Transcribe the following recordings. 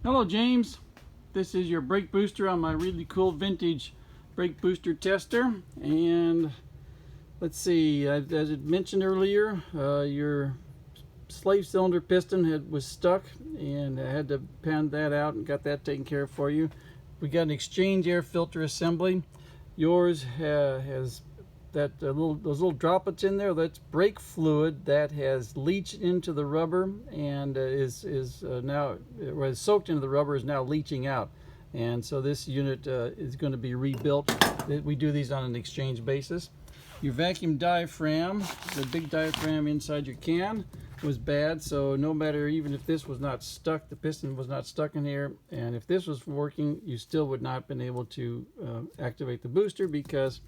Hello James, this is your brake booster on my really cool vintage brake booster tester. And let's see, as I mentioned earlier, your slave cylinder piston was stuck, and I had to pound that out and got that taken care of for you. We got an exchange air filter assembly. Yours has that those little droplets in there. That's brake fluid that has leached into the rubber and now was soaked into the rubber, is now leaching out. And so this unit is going to be rebuilt. We do these on an exchange basis. Your vacuum diaphragm, the big diaphragm inside your can, was bad. So no matter, even if this was not stuck, the piston was not stuck in here, and if this was working, you still would not have been able to activate the booster because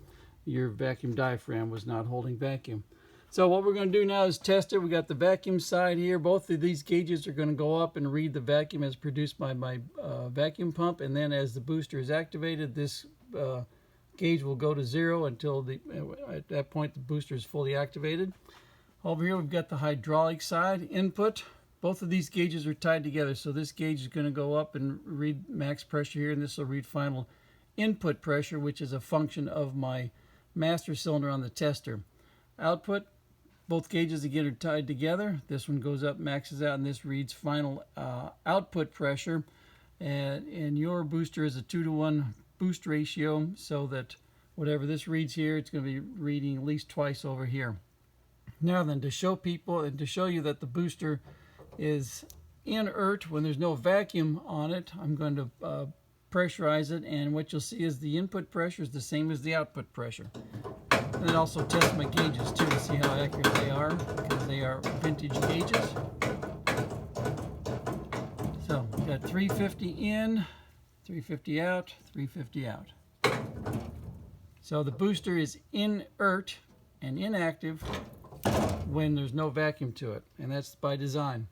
your vacuum diaphragm was not holding vacuum. So what we're going to do now is test it. We got the vacuum side here. Both of these gauges are going to go up and read the vacuum as produced by my vacuum pump, and then as the booster is activated, this gauge will go to 0 until at that point the booster is fully activated. Over here we've got the hydraulic side input. Both of these gauges are tied together, so this gauge is going to go up and read max pressure here, and this will read final input pressure, which is a function of my master cylinder on the tester. Output, both gauges again are tied together. This one goes up, maxes out, and this reads final output pressure. And your booster is a 2-to-1 boost ratio, so that whatever this reads here, it's going to be reading at least twice over here. Now then, to show people and to show you that the booster is inert when there's no vacuum on it, I'm going to pressurize it, and what you'll see is the input pressure is the same as the output pressure. And also test my gauges too to see how accurate they are, because they are vintage gauges. So we've got 350 in, 350 out, 350 out. So the booster is inert and inactive when there's no vacuum to it, and that's by design.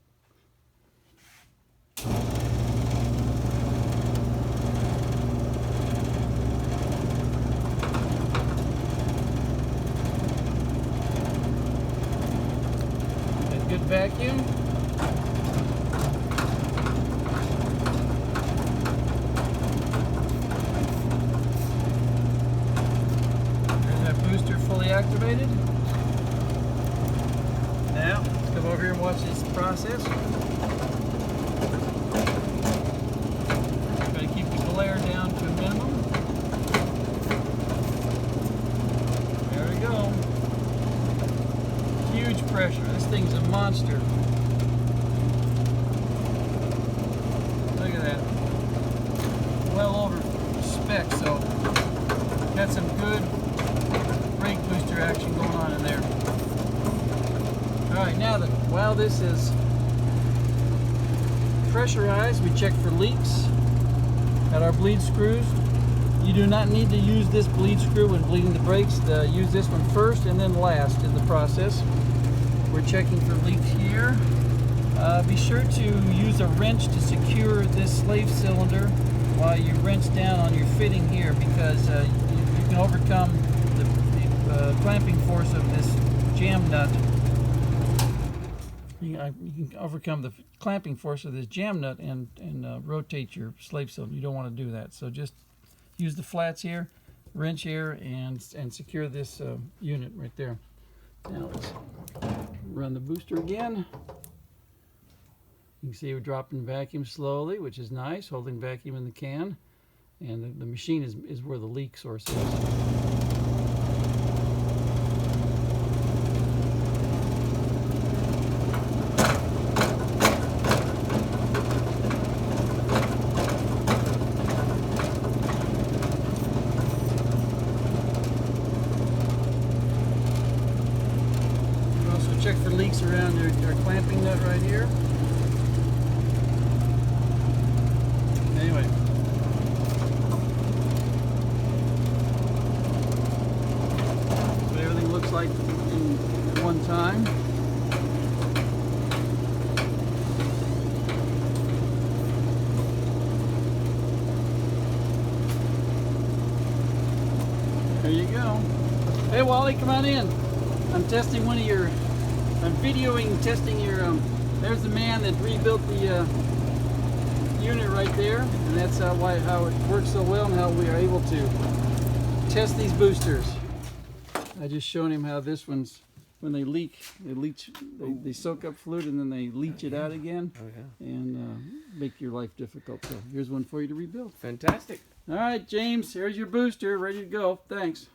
Good vacuum. There's that booster fully activated. Now, let's come over here and watch this process. Try to keep the glare down to a minimum. There we go. Huge pressure. This thing's a monster. Look at that. Well over spec, so got some good brake booster action going on in there. Alright, now that while this is pressurized, we check for leaks at our bleed screws. You do not need to use this bleed screw when bleeding the brakes. Use this one first and then last in the process. We're checking for leaks here. Be sure to use a wrench to secure this slave cylinder while you wrench down on your fitting here, because you can overcome the clamping force of this jam nut. You can overcome the clamping force of this jam nut and rotate your slave cylinder. You don't want to do that. So just use the flats here, wrench here, and secure this unit right there. Now let's run the booster again. You can see we're dropping vacuum slowly, which is nice, holding vacuum in the can. And the machine is where the leak source is. Check for leaks around your clamping nut right here. Anyway. So everything looks like at one time. There you go. Hey Wally, come on in. I'm testing one of your I'm videoing testing your there's the man that rebuilt the unit right there, and that's how it works so well and how we are able to test these boosters. I just showed him how this one's, when they leak, they soak up fluid and then they leach it out again, and make your life difficult. So here's one for you to rebuild. Fantastic. All right, James, here's your booster, ready to go. Thanks.